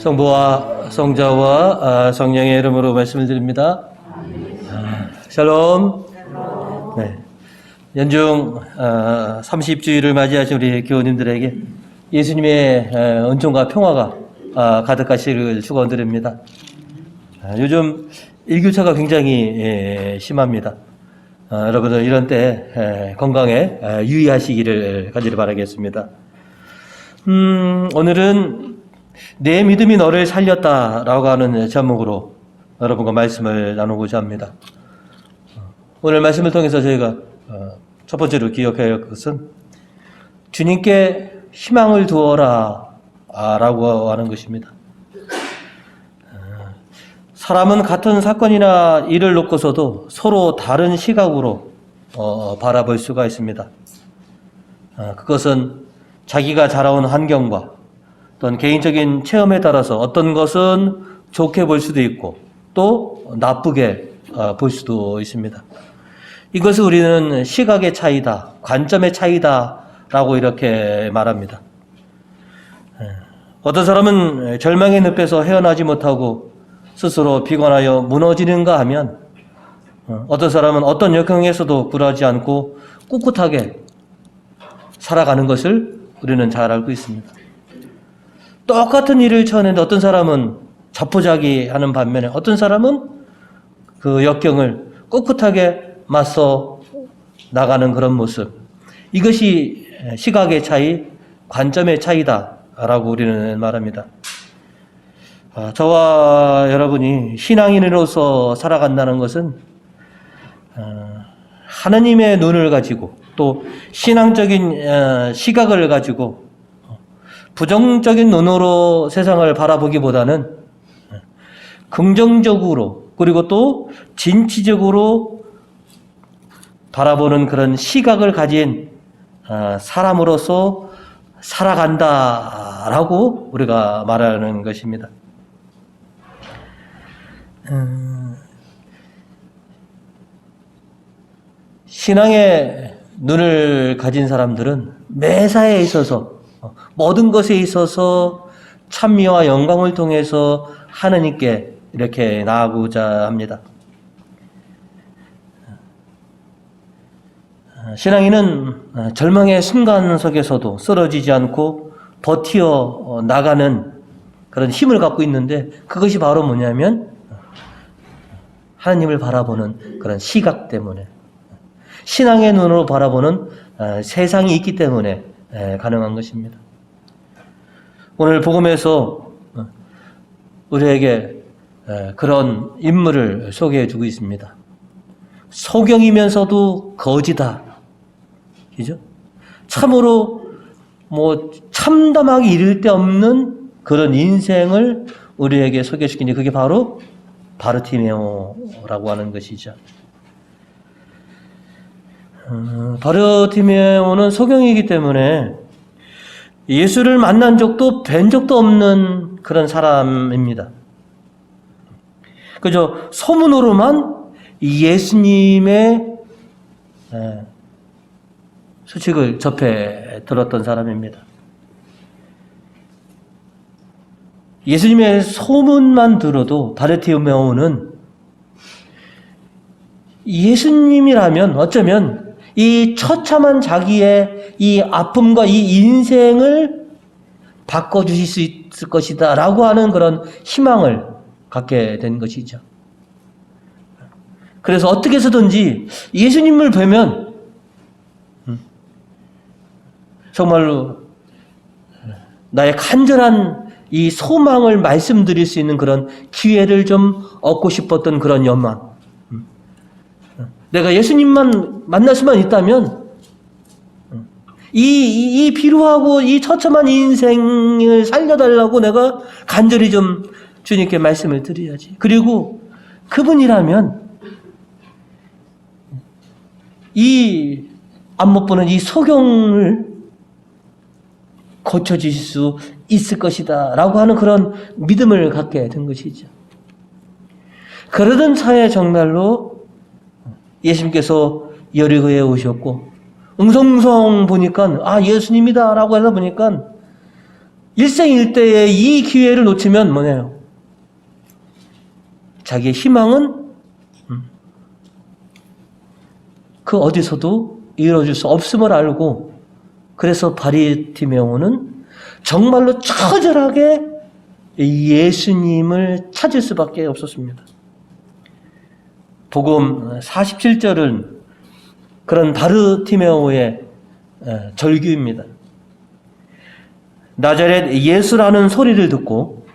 성부와 성자와 성령의 이름으로 말씀을 드립니다. 샬롬. 네. 연중 30주일을 맞이하신 우리 교우님들에게 예수님의 은총과 평화가 가득하시기를 축원드립니다. 요즘 일교차가 굉장히 심합니다. 여러분들 이런 때 건강에 유의하시기를 간절히 바라겠습니다. 오늘은 내 믿음이 너를 살렸다라고 하는 제목으로 여러분과 말씀을 나누고자 합니다. 오늘 말씀을 통해서 저희가 첫 번째로 기억해야 할 것은 주님께 희망을 두어라 라고 하는 것입니다. 사람은 같은 사건이나 일을 놓고서도 서로 다른 시각으로 바라볼 수가 있습니다. 그것은 자기가 자라온 환경과 어떤 개인적인 체험에 따라서 어떤 것은 좋게 볼 수도 있고 또 나쁘게 볼 수도 있습니다. 이것을 우리는 시각의 차이다, 관점의 차이다 라고 이렇게 말합니다. 어떤 사람은 절망의 늪에서 헤어나지 못하고 스스로 비관하여 무너지는가 하면 어떤 사람은 어떤 역경에서도 굴하지 않고 꿋꿋하게 살아가는 것을 우리는 잘 알고 있습니다. 똑같은 일을 처했는데 어떤 사람은 자포자기하는 반면에 어떤 사람은 그 역경을 꿋꿋하게 맞서 나가는 그런 모습, 이것이 시각의 차이, 관점의 차이다라고 우리는 말합니다. 저와 여러분이 신앙인으로서 살아간다는 것은 하나님의 눈을 가지고 또 신앙적인 시각을 가지고 부정적인 눈으로 세상을 바라보기보다는 긍정적으로 그리고 또 진취적으로 바라보는 그런 시각을 가진 사람으로서 살아간다라고 우리가 말하는 것입니다. 신앙의 눈을 가진 사람들은 매사에 있어서 모든 것에 있어서 찬미와 영광을 통해서 하느님께 이렇게 나아가고자 합니다. 신앙인은 절망의 순간 속에서도 쓰러지지 않고 버티어 나가는 그런 힘을 갖고 있는데 그것이 바로 뭐냐면 하나님을 바라보는 그런 시각 때문에 신앙의 눈으로 바라보는 세상이 있기 때문에 가능한 것입니다. 오늘 복음에서 우리에게 그런 인물을 소개해 주고 있습니다. 소경이면서도 거지다. 그죠? 참으로 참담하게 이를 데 없는 그런 인생을 우리에게 소개시키니 그게 바로 바르티메오라고 하는 것이죠. 바르티메오는 소경이기 때문에 예수를 만난 적도 뵌 적도 없는 그런 사람입니다. 그저 소문으로만 예수님의 소식을 접해 들었던 사람입니다. 예수님의 소문만 들어도 바르티메오는 예수님이라면 어쩌면 이 처참한 자기의 이 아픔과 이 인생을 바꿔주실 수 있을 것이다 라고 하는 그런 희망을 갖게 된 것이죠. 그래서 어떻게 해서든지 예수님을 뵈면 정말로 나의 간절한 이 소망을 말씀드릴 수 있는 그런 기회를 좀 얻고 싶었던 그런 연망. 내가 예수님만 만날 수만 있다면 이 비루하고 이 처참한 인생을 살려달라고 내가 간절히 좀 주님께 말씀을 드려야지. 그리고 그분이라면 이 안 못 보는 이 소경을 고쳐주실 수 있을 것이다 라고 하는 그런 믿음을 갖게 된 것이죠. 그러던 차에 정말로 예수님께서 여리고에 오셨고 웅성웅성 보니까 예수님이다 라고 해서 보니까 일생일대에 이 기회를 놓치면 뭐냐요? 자기의 희망은 그 어디서도 이루어질 수 없음을 알고, 그래서 바리티메오는 정말로 처절하게 예수님을 찾을 수밖에 없었습니다. 복음 47절은 그런 바르티메오의 절규입니다. 나자렛 예수라는 소리를 듣고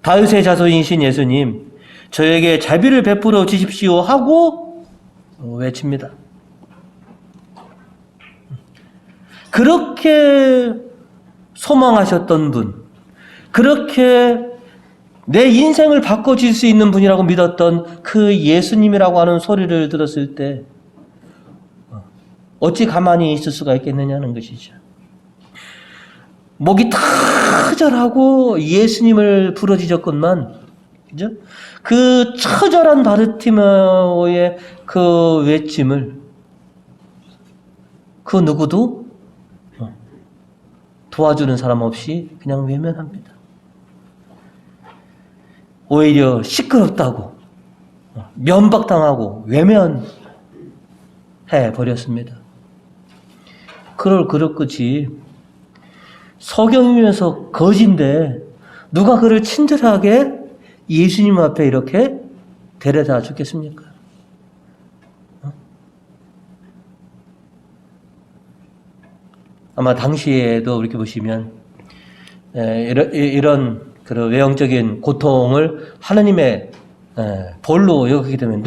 다윗의 자손이신 예수님, 저에게 자비를 베풀어 주십시오 하고 외칩니다. 그렇게 소망하셨던 분, 그렇게 내 인생을 바꿔줄 수 있는 분이라고 믿었던 그 예수님이라고 하는 소리를 들었을 때 어찌 가만히 있을 수가 있겠느냐는 것이죠. 목이 터절하고 예수님을 부르짖었건만, 그죠? 그 처절한 바르티메오의 그 외침을 그 누구도 도와주는 사람 없이 그냥 외면합니다. 오히려 시끄럽다고 면박당하고 외면해 버렸습니다. 그럴 것이 서경이면서 거지인데 누가 그를 친절하게 예수님 앞에 이렇게 데려다 주겠습니까? 아마 당시에도 이렇게 보시면 이런 그런 외형적인 고통을 하나님의 벌로 여기게 되면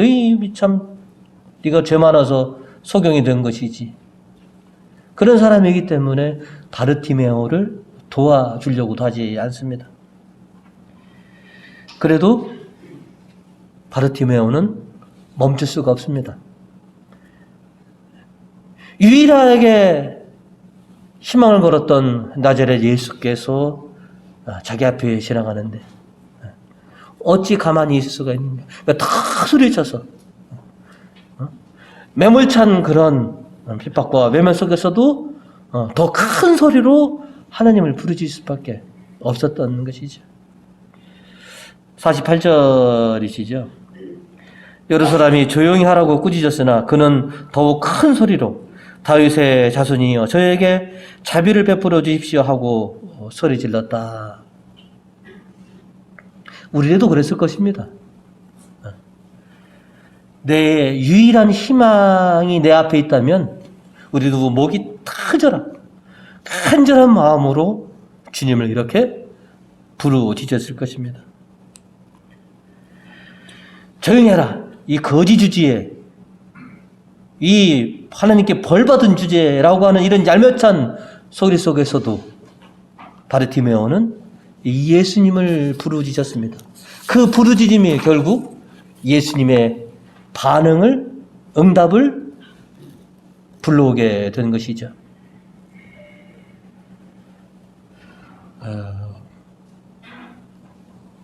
네가 죄 많아서 소경이 된 것이지. 그런 사람이기 때문에 바르티메오를 도와주려고도 하지 않습니다. 그래도 바르티메오는 멈출 수가 없습니다. 유일하게 희망을 걸었던 나자렛 예수께서 자기 앞에 지나가는데 어찌 가만히 있을 수가 있는가? 다 소리쳐서 매몰찬 그런 핍박과 외면 속에서도 더 큰 소리로 하나님을 부르짖을 수밖에 없었던 것이죠. 48절이시죠. 여러 사람이 조용히 하라고 꾸짖었으나 그는 더욱 큰 소리로 다윗의 자손이여 저에게 자비를 베풀어 주십시오 하고 소리 질렀다. 우리도 그랬을 것입니다. 내 유일한 희망이 내 앞에 있다면 우리도 목이 터져라 간절한 마음으로 주님을 이렇게 부르짖었을 것입니다. 조용히 해라. 이 거지 주제에, 이 하나님께 벌받은 주제라고 하는 이런 얄미찬 소리 속에서도 바르티메오는 예수님을 부르짖었습니다. 그 부르짖음이 결국 예수님의 반응을, 응답을 불러오게 된 것이죠.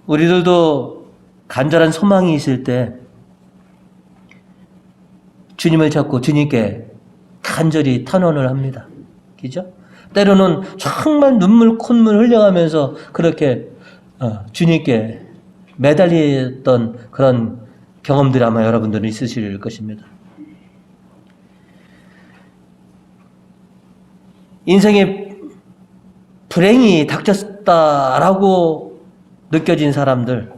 우리들도 간절한 소망이 있을 때 주님을 찾고 주님께 간절히 탄원을 합니다. 그죠? 때로는 정말 눈물 콧물 흘려가면서 그렇게 주님께 매달렸던 그런 경험들이 아마 여러분들은 있으실 것입니다. 인생에 불행이 닥쳤다라고 느껴진 사람들,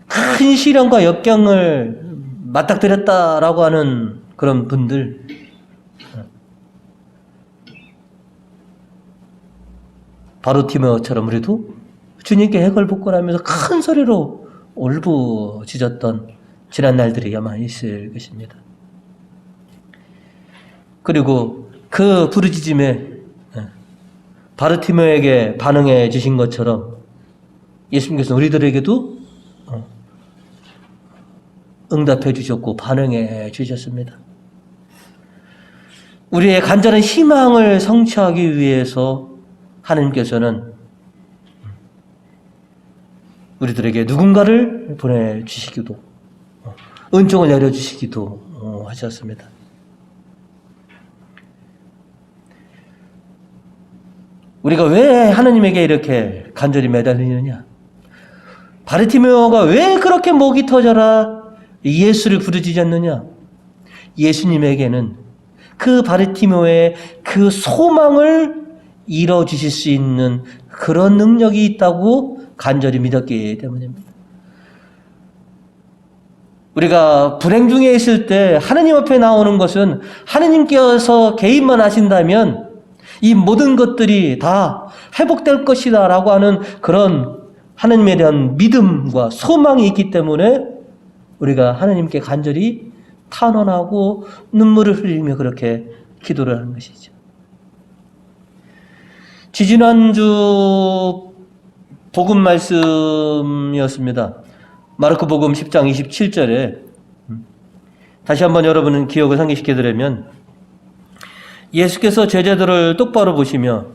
큰 시련과 역경을 맞닥뜨렸다라고 하는 그런 분들, 바르티메오처럼 우리도 주님께 해걸복걸하면서 큰 소리로 울부짖었던 지난 날들이 아마 있을 것입니다. 그리고 그 부르짖음에 바르티메오에게 반응해 주신 것처럼 예수님께서 우리들에게도 응답해 주셨고 반응해 주셨습니다. 우리의 간절한 희망을 성취하기 위해서 하나님께서는 우리들에게 누군가를 보내주시기도 은총을 내려주시기도 하셨습니다. 우리가 왜 하느님에게 이렇게 간절히 매달리느냐? 바르티메오가 왜 그렇게 목이 터져라 예수를 부르짖지 않느냐? 예수님에게는 그 바르티메오의 그 소망을 이뤄주실 수 있는 그런 능력이 있다고 간절히 믿었기 때문입니다. 우리가 불행 중에 있을 때 하느님 앞에 나오는 것은 하느님께서 개입만 하신다면 이 모든 것들이 다 회복될 것이다 라고 하는 그런 하느님에 대한 믿음과 소망이 있기 때문에 우리가 하느님께 간절히 탄원하고 눈물을 흘리며 그렇게 기도를 하는 것이죠. 지지난주 복음 말씀이었습니다. 마르코 복음 10장 27절에 다시 한번 여러분은 기억을 상기시켜 드리면 예수께서 제자들을 똑바로 보시며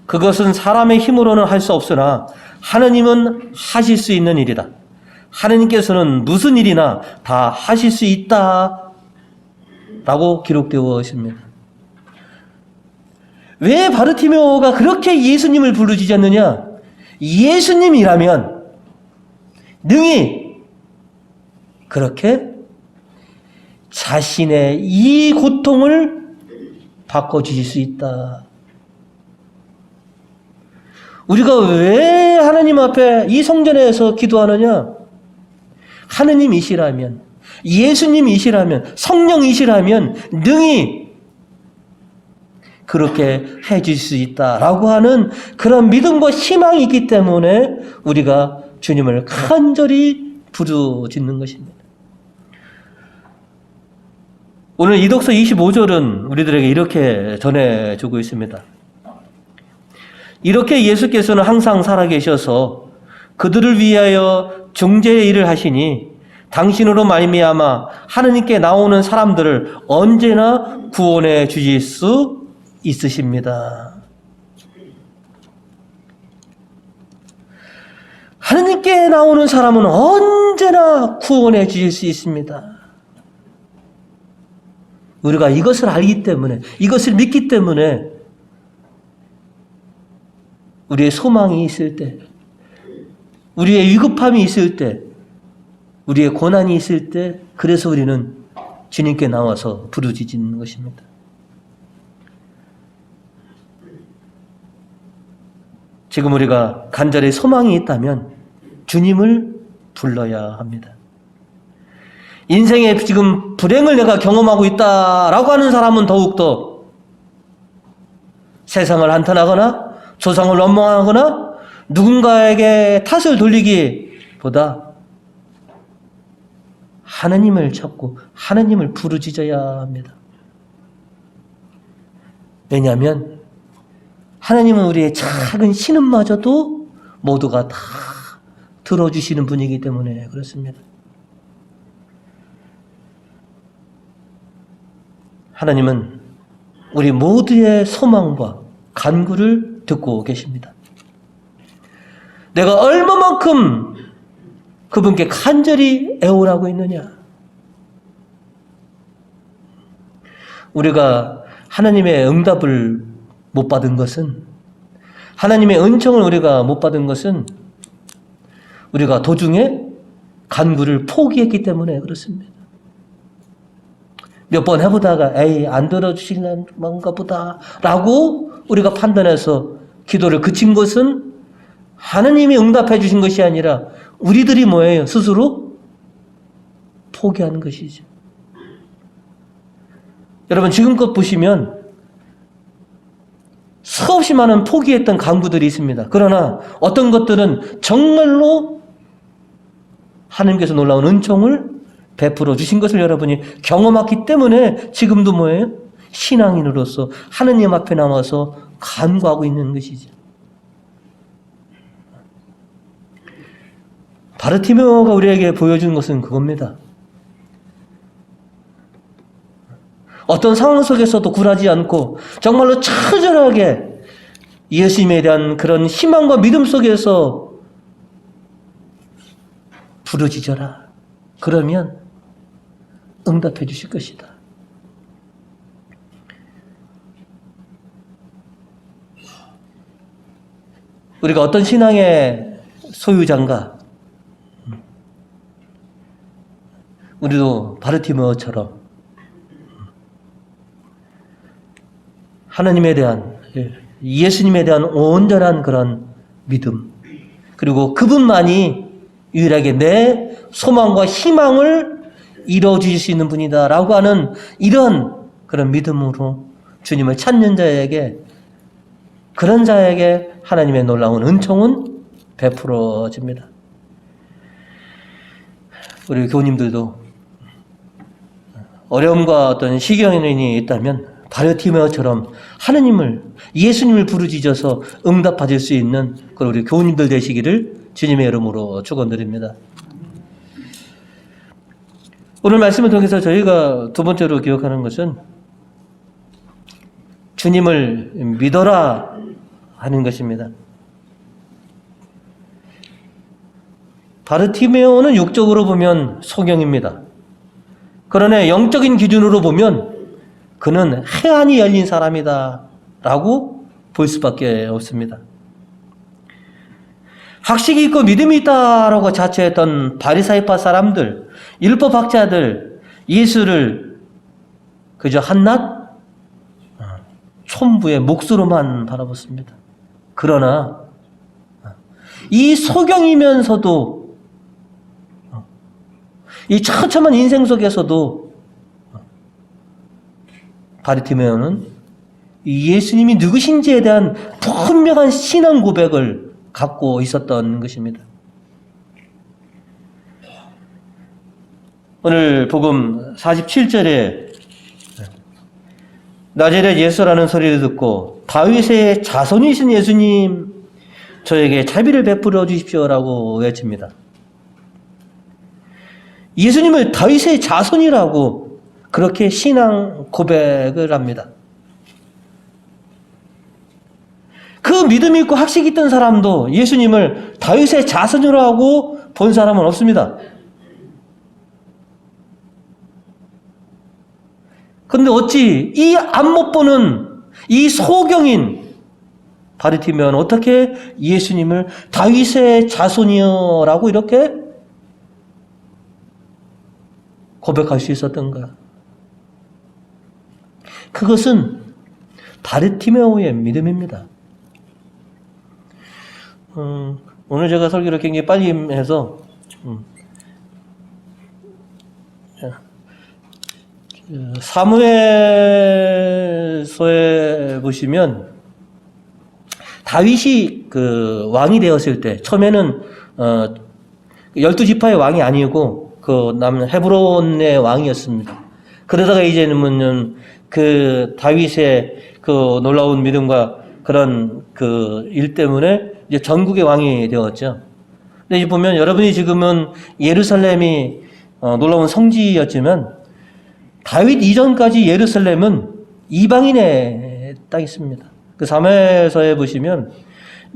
그것은 사람의 힘으로는 할 수 없으나 하느님은 하실 수 있는 일이다. 하느님께서는 무슨 일이나 다 하실 수 있다 라고 기록되어 있습니다. 왜 바르티메오가 그렇게 예수님을 부르짖지 않느냐? 예수님이라면 능히 그렇게 자신의 이 고통을 바꿔주실 수 있다. 우리가 왜 하나님 앞에 이 성전에서 기도하느냐? 하느님이시라면, 예수님이시라면, 성령이시라면 능히 그렇게 해줄 수 있다라고 하는 그런 믿음과 희망이 있기 때문에 우리가 주님을 간절히 부르짖는 것입니다. 오늘 이독서 25절은 우리들에게 이렇게 전해주고 있습니다. 이렇게 예수께서는 항상 살아계셔서 그들을 위하여 중재의 일을 하시니 당신으로 말미암아 하느님께 나오는 사람들을 언제나 구원해 주실 수 있으십니다. 하느님께 나오는 사람은 언제나 구원해 주실 수 있습니다. 우리가 이것을 알기 때문에, 이것을 믿기 때문에 우리의 소망이 있을 때, 우리의 위급함이 있을 때, 우리의 고난이 있을 때, 그래서 우리는 주님께 나와서 부르짖는 것입니다. 지금 우리가 간절히 소망이 있다면 주님을 불러야 합니다. 인생에 지금 불행을 내가 경험하고 있다라고 하는 사람은 더욱더 세상을 한탄하거나 조상을 원망하거나 누군가에게 탓을 돌리기보다 하느님을 찾고 하느님을 부르짖어야 합니다. 왜냐하면 하나님은 우리의 작은 신음마저도 모두가 다 들어주시는 분이기 때문에 그렇습니다. 하나님은 우리 모두의 소망과 간구를 듣고 계십니다. 내가 얼마만큼 그분께 간절히 애원하고 있느냐? 우리가 하나님의 응답을 못 받은 것은, 하나님의 은총을 우리가 못 받은 것은 우리가 도중에 간구를 포기했기 때문에 그렇습니다. 몇 번 해보다가 에이 안 들어주시는가 보다 라고 우리가 판단해서 기도를 그친 것은 하나님이 응답해 주신 것이 아니라 우리들이 뭐예요? 스스로 포기한 것이죠. 여러분 지금껏 보시면 수없이 많은 포기했던 간구들이 있습니다. 그러나 어떤 것들은 정말로 하나님께서 놀라운 은총을 베풀어 주신 것을 여러분이 경험했기 때문에 지금도 뭐예요? 신앙인으로서 하느님 앞에 나와서 간구하고 있는 것이죠. 바르티메오가 우리에게 보여준 것은 그겁니다. 어떤 상황 속에서도 굴하지 않고 정말로 처절하게 예수님에 대한 그런 희망과 믿음 속에서 부르짖어라. 그러면 응답해 주실 것이다. 우리가 어떤 신앙의 소유자인가? 우리도 바르티메오처럼 하나님에 대한, 예수님에 대한 온전한 그런 믿음, 그리고 그분만이 유일하게 내 소망과 희망을 이루어주실 수 있는 분이다라고 하는 이런 그런 믿음으로 주님을 찾는 자에게, 그런 자에게 하나님의 놀라운 은총은 베풀어집니다. 우리 교우님들도 어려움과 어떤 시경이 있다면 바르티메오처럼 하나님을, 예수님을 부르짖어서 응답받을 수 있는 그런 우리 교우님들 되시기를 주님의 이름으로 축원드립니다. 오늘 말씀을 통해서 저희가 두 번째로 기억하는 것은 주님을 믿어라 하는 것입니다. 바르티메오는 육적으로 보면 소경입니다. 그러나 영적인 기준으로 보면 그는 해안이 열린 사람이다 라고 볼 수밖에 없습니다. 학식이 있고 믿음이 있다라고 자처했던 바리사이파 사람들, 율법학자들, 예수를 그저 한낱 촌부의 몫으로만 바라봤습니다. 그러나 이 소경이면서도 이 처참한 인생 속에서도 바르티메오는 예수님이 누구신지에 대한 분명한 신앙 고백을 갖고 있었던 것입니다. 오늘 복음 47절에 나자렛 예수라는 소리를 듣고 다윗의 자손이신 예수님, 저에게 자비를 베풀어 주십시오라고 외칩니다. 예수님을 다윗의 자손이라고 그렇게 신앙 고백을 합니다. 그 믿음이 있고 학식이 있던 사람도 예수님을 다윗의 자손으로 하고 본 사람은 없습니다. 그런데 어찌 이 앞못 보는 이 소경인 바르티메오는 어떻게 예수님을 다윗의 자손이여라고 이렇게 고백할 수 있었던가? 그것은 바르티메오의 믿음입니다. 오늘 제가 설교를 굉장히 빨리 해서 사무엘서에 보시면 다윗이 그 왕이 되었을 때 처음에는 12지파의 왕이 아니고 그 남 헤브론의 왕이었습니다. 그러다가 이제는 그 다윗의 그 놀라운 믿음과 그런 그 일 때문에 이제 전국의 왕이 되었죠. 근데 보면 여러분이 지금은 예루살렘이 놀라운 성지였지만 다윗 이전까지 예루살렘은 이방인의 땅이었습니다. 그 사무엘서에 보시면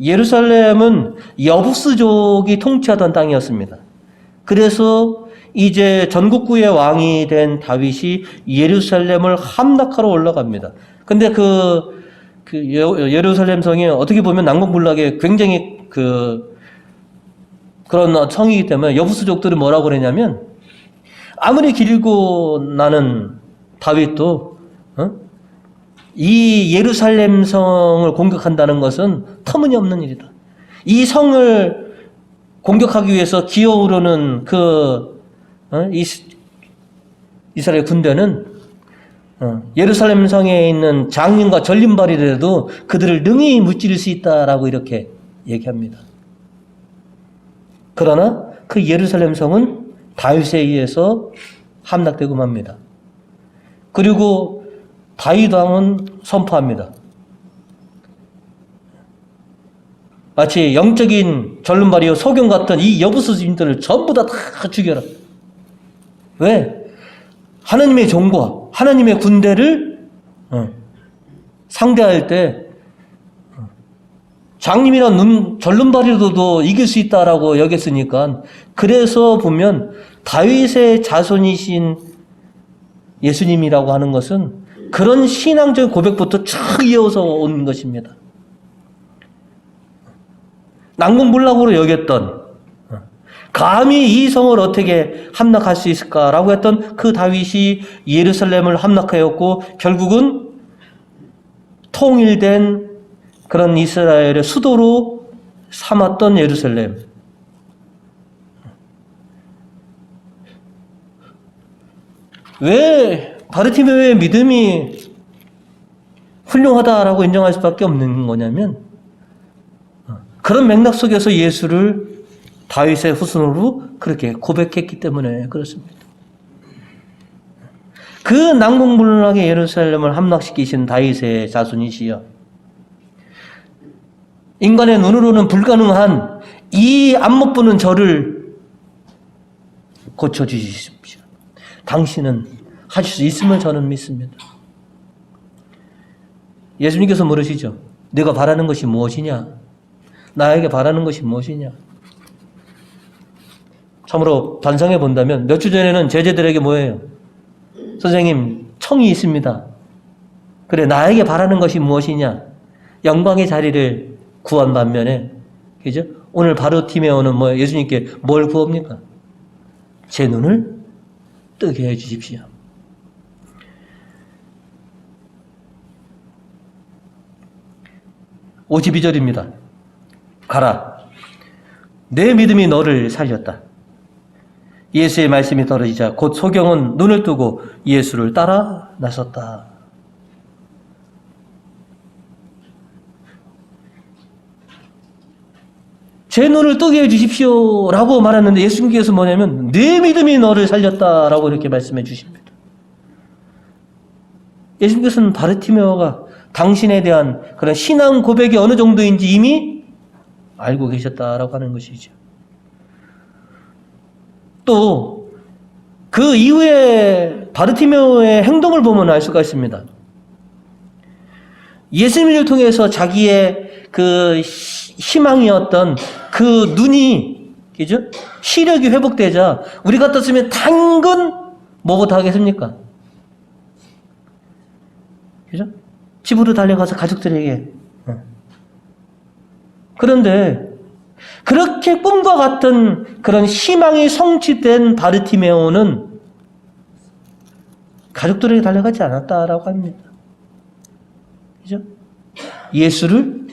예루살렘은 여부스족이 통치하던 땅이었습니다. 그래서 이제 전국구의 왕이 된 다윗이 예루살렘을 함락하러 올라갑니다. 근데 그 예루살렘 성이 어떻게 보면 난공불락의 굉장히 그런 성이기 때문에 여부스족들은 뭐라고 그러냐면 아무리 길고 나는 다윗도 이 예루살렘 성을 공격한다는 것은 터무니없는 일이다. 이 성을 공격하기 위해서 기어오르는 이스라엘 군대는 예루살렘 성에 있는 장님과 전림발이라도 그들을 능히 무찌를 수 있다라고 이렇게 얘기합니다. 그러나 그 예루살렘 성은 다윗에 의해서 함락되고 맙니다. 그리고 다윗 왕은 선포합니다. 마치 영적인 전륜발이요 소경 같은 이 여부스인들을 전부 다 죽여라. 왜? 하나님의 종과 하나님의 군대를 상대할 때 장님이란 전륜발이로도 이길 수 있다라고 여겼으니까, 그래서 보면 다윗의 자손이신 예수님이라고 하는 것은 그런 신앙적 고백부터 쭉 이어서 온 것입니다. 난공불락으로 여겼던, 감히 이 성을 어떻게 함락할 수 있을까라고 했던 그 다윗이 예루살렘을 함락하였고 결국은 통일된 그런 이스라엘의 수도로 삼았던 예루살렘. 왜 바르티메오의 믿음이 훌륭하다라고 인정할 수밖에 없는 거냐면 그런 맥락 속에서 예수를 다윗의 후손으로 그렇게 고백했기 때문에 그렇습니다. 그 난공불락의 예루살렘을 함락시키신 다윗의 자손이시여, 인간의 눈으로는 불가능한 이 안 못 보는 저를 고쳐주십시오. 당신은 하실 수 있음을 저는 믿습니다. 예수님께서 물으시죠. 네가 바라는 것이 무엇이냐? 나에게 바라는 것이 무엇이냐? 참으로 반성해 본다면 몇 주 전에는 제자들에게 뭐예요? 선생님, 청이 있습니다. 그래, 나에게 바라는 것이 무엇이냐? 영광의 자리를 구한 반면에, 그죠? 오늘 바르티메오는 뭐예요? 예수님께 뭘 구합니까? 제 눈을 뜨게 해 주십시오. (52절입니다) 가라, 내 믿음이 너를 살렸다. 예수의 말씀이 떨어지자 곧 소경은 눈을 뜨고 예수를 따라 나섰다. 제 눈을 뜨게 해주십시오 라고 말했는데 예수님께서 뭐냐면 내 믿음이 너를 살렸다 라고 이렇게 말씀해 주십니다. 예수님께서는 바르티메오가 당신에 대한 그런 신앙 고백이 어느 정도인지 이미 알고 계셨다라고 하는 것이죠. 또 그 이후에 바르티메오의 행동을 보면 알 수가 있습니다. 예수님을 통해서 자기의 그 희망이었던 그 눈이, 그죠? 시력이 회복되자 우리 같았으면 당근 뭐부터 하겠습니까? 그죠? 집으로 달려가서 가족들에게. 그런데 그렇게 꿈과 같은 그런 희망이 성취된 바르티메오는 가족들에게 달려가지 않았다라고 합니다. 그죠? 예수를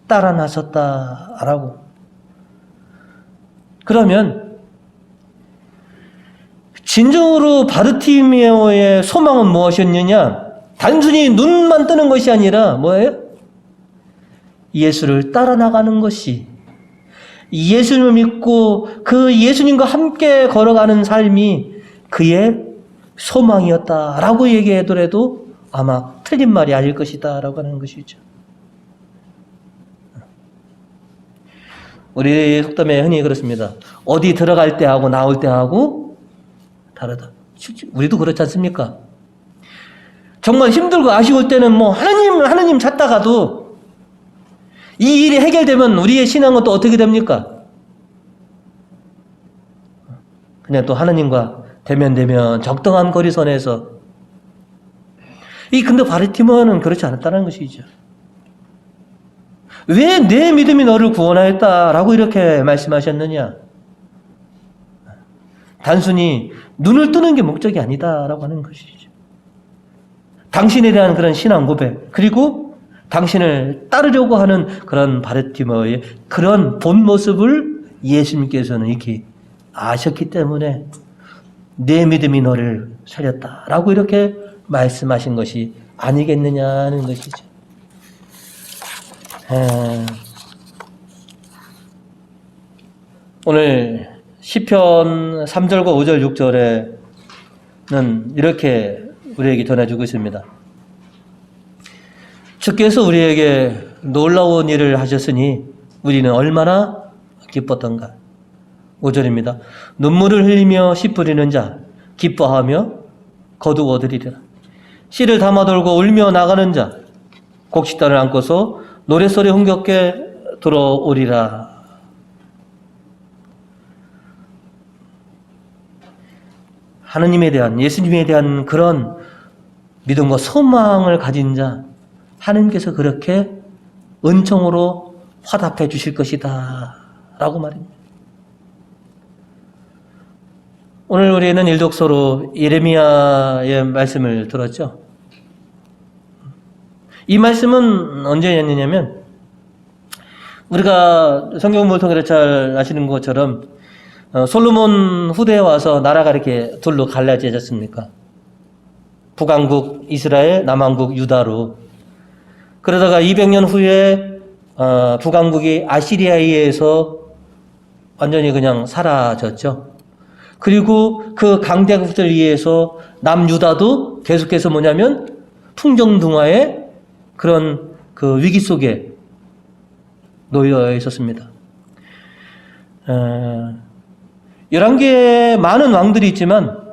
따라 나섰다라고. 그러면 진정으로 바르티메오의 소망은 무엇이었느냐? 단순히 눈만 뜨는 것이 아니라 뭐예요? 예수를 따라 나가는 것이, 예수님을 믿고 그 예수님과 함께 걸어가는 삶이 그의 소망이었다라고 얘기하더라도 아마 틀린 말이 아닐 것이다 라고 하는 것이죠. 우리 속담에 흔히 그렇습니다. 어디 들어갈 때하고 나올 때하고 다르다. 우리도 그렇지 않습니까? 정말 힘들고 아쉬울 때는 뭐 하나님 찾다가도 이 일이 해결되면 우리의 신앙은 또 어떻게 됩니까? 그냥 또 하나님과 대면대면 적당한 거리선에서. 근데 바르티메오는 그렇지 않았다는 것이죠. 왜 내 믿음이 너를 구원하였다라고 이렇게 말씀하셨느냐? 단순히 눈을 뜨는 게 목적이 아니다라고 하는 것이죠. 당신에 대한 그런 신앙 고백, 그리고 당신을 따르려고 하는 그런 바르티메오의 그런 본 모습을 예수님께서는 이렇게 아셨기 때문에 내 믿음이 너를 살렸다라고 이렇게 말씀하신 것이 아니겠느냐는 것이죠. 오늘 시편 3절과 5절 6절에는 이렇게 우리에게 전해주고 있습니다. 주께서 우리에게 놀라운 일을 하셨으니 우리는 얼마나 기뻤던가. 5절입니다. 눈물을 흘리며 씨 뿌리는 자 기뻐하며 거두어 얻으리라. 씨를 담아 돌고 울며 나가는 자 곡식단을 안고서 노랫소리 흥겹게 들어오리라. 하느님에 대한, 예수님에 대한 그런 믿음과 소망을 가진 자, 하느님께서 그렇게 은총으로 화답해 주실 것이다 라고 말입니다. 오늘 우리는 일독서로 예레미야의 말씀을 들었죠. 이 말씀은 언제였느냐면 우리가 성경 공부를 통해서 잘 아시는 것처럼 솔로몬 후대에 와서 나라가 이렇게 둘로 갈라지지 않습니까? 북왕국 이스라엘, 남왕국 유다로. 그러다가 200년 후에 북왕국이 아시리아에 의해서 완전히 그냥 사라졌죠. 그리고 그 강대국들 위해서 남유다도 계속해서 뭐냐면 풍정등화의 그런 그 위기 속에 놓여 있었습니다. 11개의 많은 왕들이 있지만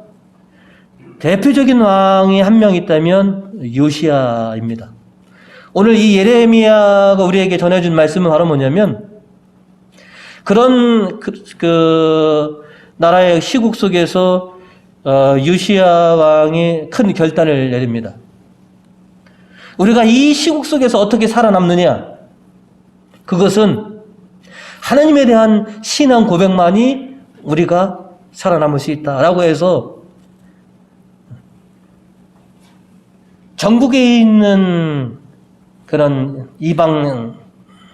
대표적인 왕이 한 명 있다면 요시야입니다. 오늘 이 예레미야가 우리에게 전해준 말씀은 바로 뭐냐면 그런 그 나라의 시국 속에서 요시야 왕이 큰 결단을 내립니다. 우리가 이 시국 속에서 어떻게 살아남느냐? 그것은 하나님에 대한 신앙 고백만이 우리가 살아남을 수 있다라고 해서 전국에 있는 그런 이방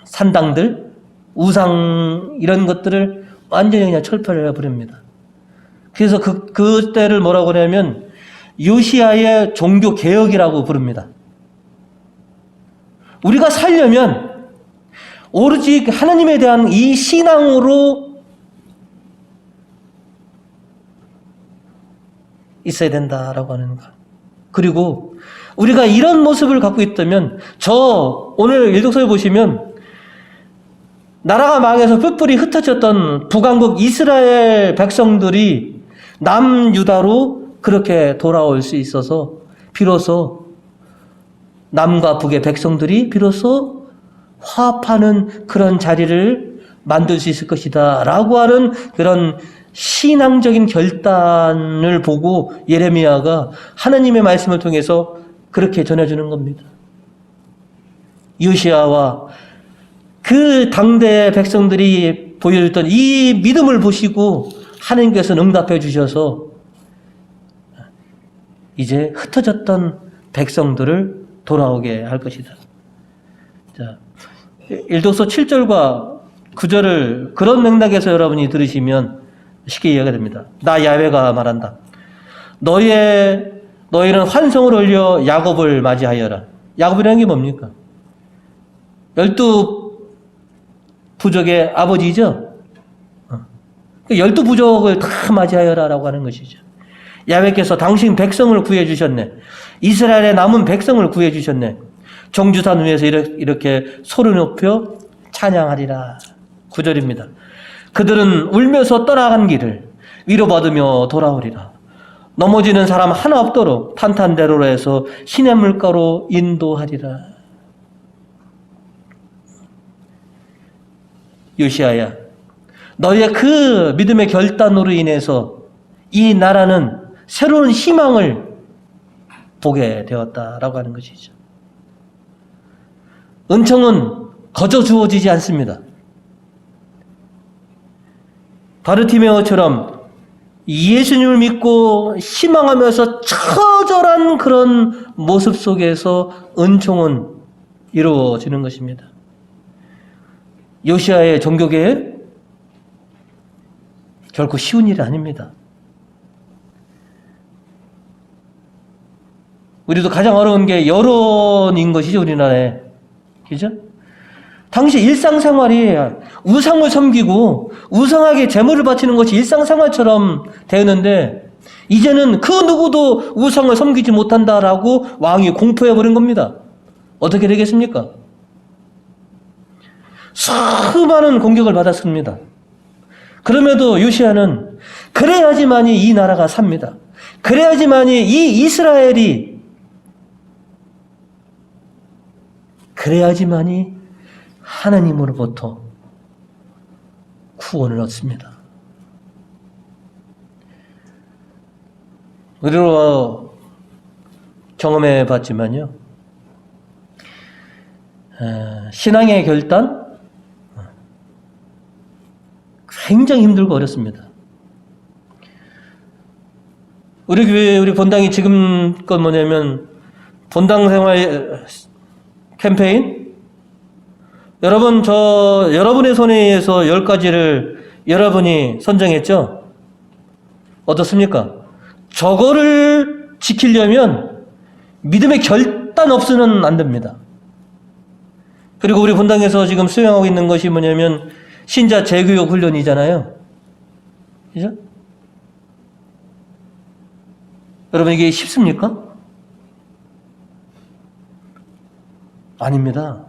산당들, 우상 이런 것들을 완전히 그냥 철폐를 해버립니다. 그래서 그때를 뭐라고 그러냐면 요시야의 종교 개혁이라고 부릅니다. 우리가 살려면 오로지 하나님에 대한 이 신앙으로 있어야 된다라고 하는 것. 그리고 우리가 이런 모습을 갖고 있다면 오늘 일독서에 보시면 나라가 망해서 뿔뿔이 흩어졌던 북왕국 이스라엘 백성들이 남유다로 그렇게 돌아올 수 있어서 비로소 남과 북의 백성들이 비로소 화합하는 그런 자리를 만들 수 있을 것이다 라고 하는 그런 신앙적인 결단을 보고 예레미야가 하나님의 말씀을 통해서 그렇게 전해주는 겁니다. 요시야와 그 당대 백성들이 보여줬던 이 믿음을 보시고 하나님께서 응답해 주셔서 이제 흩어졌던 백성들을 돌아오게 할 것이다. 자, 일독서 7절과 9절을 그런 맥락에서 여러분이 들으시면 쉽게 이해가 됩니다. 나 야훼가 말한다. 너희는 환성을 올려 야곱을 맞이하여라. 야곱이라는 게 뭡니까? 12부족의 아버지죠. 12부족을 다 맞이하여라라고 하는 것이죠. 야훼께서 당신 백성을 구해주셨네. 이스라엘의 남은 백성을 구해주셨네. 정주산 위에서 이렇게 소를 높여 찬양하리라. 9절입니다. 그들은 울면서 떠나간 길을 위로받으며 돌아오리라. 넘어지는 사람 하나 없도록 탄탄대로로 해서 시냇물가로 인도하리라. 요시야야, 너희의 그 믿음의 결단으로 인해서 이 나라는 새로운 희망을 보게 되었다라고 하는 것이죠. 은총은 거저 주어지지 않습니다. 바르티메오처럼 예수님을 믿고 희망하면서 처절한 그런 모습 속에서 은총은 이루어지는 것입니다. 요시야의 종교개혁 결코 쉬운 일이 아닙니다. 우리도 가장 어려운 게 여론인 것이죠, 우리나라에. 그죠? 당시 일상생활이 우상을 섬기고 우상에게 제물을 바치는 것이 일상생활처럼 되었는데 이제는 그 누구도 우상을 섬기지 못한다라고 왕이 공포해버린 겁니다. 어떻게 되겠습니까? 수많은 공격을 받았습니다. 그럼에도 요시야는 그래야지만이 이 나라가 삽니다. 그래야지만이 이 이스라엘이 그래야지만이 하나님으로부터 구원을 얻습니다. 우리로 경험해 봤지만요. 신앙의 결단, 굉장히 힘들고 어렵습니다. 우리 교회, 우리 본당이 지금껏 뭐냐면 본당 생활 캠페인? 여러분, 여러분의 손에 의해서 10가지를 여러분이 선정했죠? 어떻습니까? 저거를 지키려면 믿음의 결단 없이는 안 됩니다. 그리고 우리 본당에서 지금 수행하고 있는 것이 뭐냐면 신자 재교육 훈련이잖아요. 그죠? 여러분, 이게 쉽습니까? 아닙니다.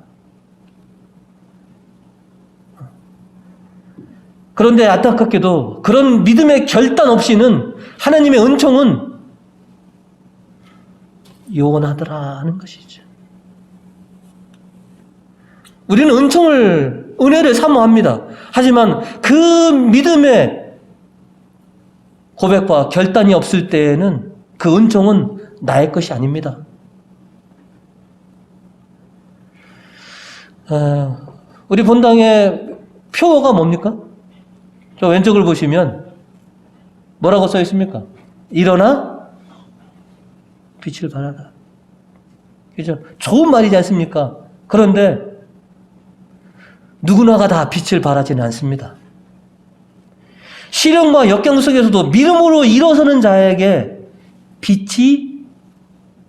그런데 안타깝게도 그런 믿음의 결단 없이는 하나님의 은총은 요원하더라 하는 것이죠. 우리는 은혜를 사모합니다. 하지만 그 믿음의 고백과 결단이 없을 때에는 그 은총은 나의 것이 아닙니다. 우리 본당의 표어가 뭡니까? 저 왼쪽을 보시면 뭐라고 써 있습니까? 일어나 빛을 발하라. 그죠? 좋은 말이지 않습니까? 그런데 누구나가 다 빛을 발하지는 않습니다. 시련과 역경 속에서도 믿음으로 일어서는 자에게 빛이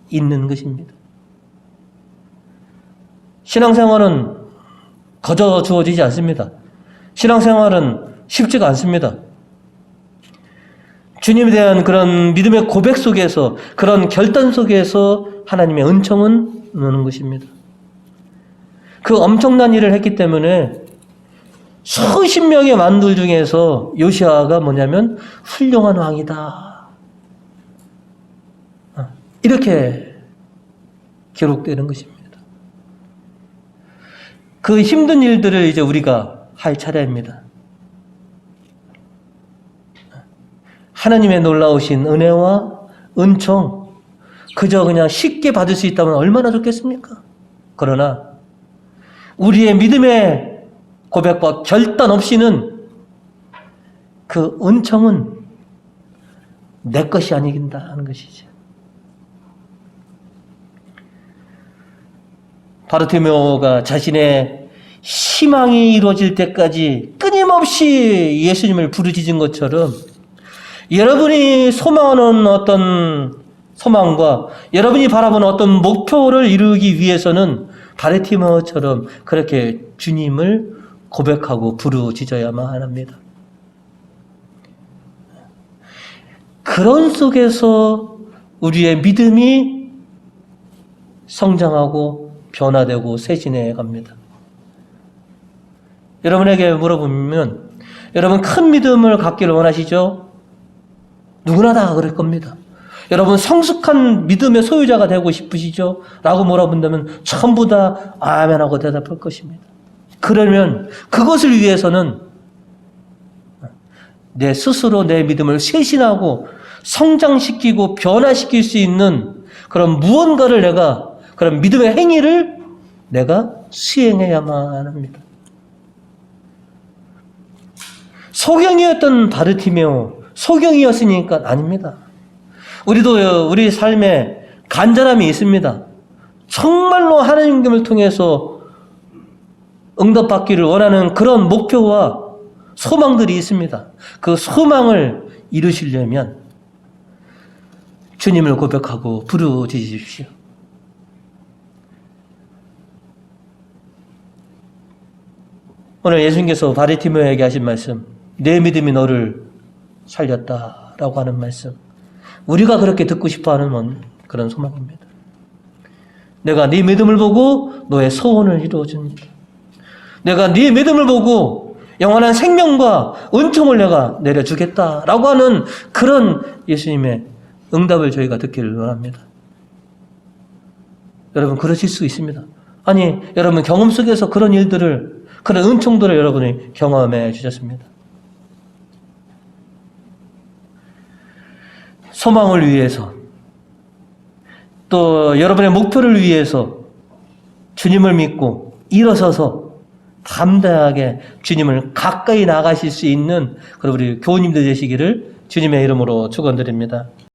있는 것입니다. 신앙생활은 거저 주어지지 않습니다. 신앙생활은 쉽지가 않습니다. 주님에 대한 그런 믿음의 고백 속에서, 그런 결단 속에서 하나님의 은총은 오는 것입니다. 그 엄청난 일을 했기 때문에 수십 명의 만들 중에서 요시아가 뭐냐면 훌륭한 왕이다, 이렇게 기록되는 것입니다. 그 힘든 일들을 이제 우리가 할 차례입니다. 하나님의 놀라우신 은혜와 은총, 그저 그냥 쉽게 받을 수 있다면 얼마나 좋겠습니까? 그러나 우리의 믿음의 고백과 결단 없이는 그 은총은 내 것이 아니긴다 하는 것이죠. 바르티메오가 자신의 희망이 이루어질 때까지 끊임없이 예수님을 부르짖은 것처럼 여러분이 소망하는 어떤 소망과 여러분이 바라보는 어떤 목표를 이루기 위해서는 바르티메오처럼 그렇게 주님을 고백하고 부르짖어야만 합니다. 그런 속에서 우리의 믿음이 성장하고 변화되고 쇄신해 갑니다. 여러분에게 물어보면 여러분 큰 믿음을 갖기를 원하시죠? 누구나 다 그럴 겁니다. 여러분 성숙한 믿음의 소유자가 되고 싶으시죠? 라고 물어본다면 전부 다 아멘하고 대답할 것입니다. 그러면 그것을 위해서는 내 스스로 내 믿음을 쇄신하고 성장시키고 변화시킬 수 있는 그런 무언가를 그런 믿음의 행위를 내가 수행해야만 합니다. 소경이었던 바르티메오, 소경이었으니까 아닙니다. 우리도 우리 삶에 간절함이 있습니다. 정말로 하나님을 통해서 응답받기를 원하는 그런 목표와 소망들이 있습니다. 그 소망을 이루시려면 주님을 고백하고 부르짖으십시오. 오늘 예수님께서 바르티메오에게 하신 말씀, 내 믿음이 너를 살렸다라고 하는 말씀, 우리가 그렇게 듣고 싶어하는 그런 소망입니다. 내가 네 믿음을 보고 너의 소원을 이루어줍니다. 내가 네 믿음을 보고 영원한 생명과 은총을 내가 내려주겠다라고 하는 그런 예수님의 응답을 저희가 듣기를 원합니다. 여러분 그러실 수 있습니다. 아니 여러분 경험 속에서 그런 일들을, 그런 은총들을 여러분이 경험해 주셨습니다. 소망을 위해서 또 여러분의 목표를 위해서 주님을 믿고 일어서서 담대하게 주님을 가까이 나가실 수 있는 그런 우리 교우님들 되시기를 주님의 이름으로 축원드립니다.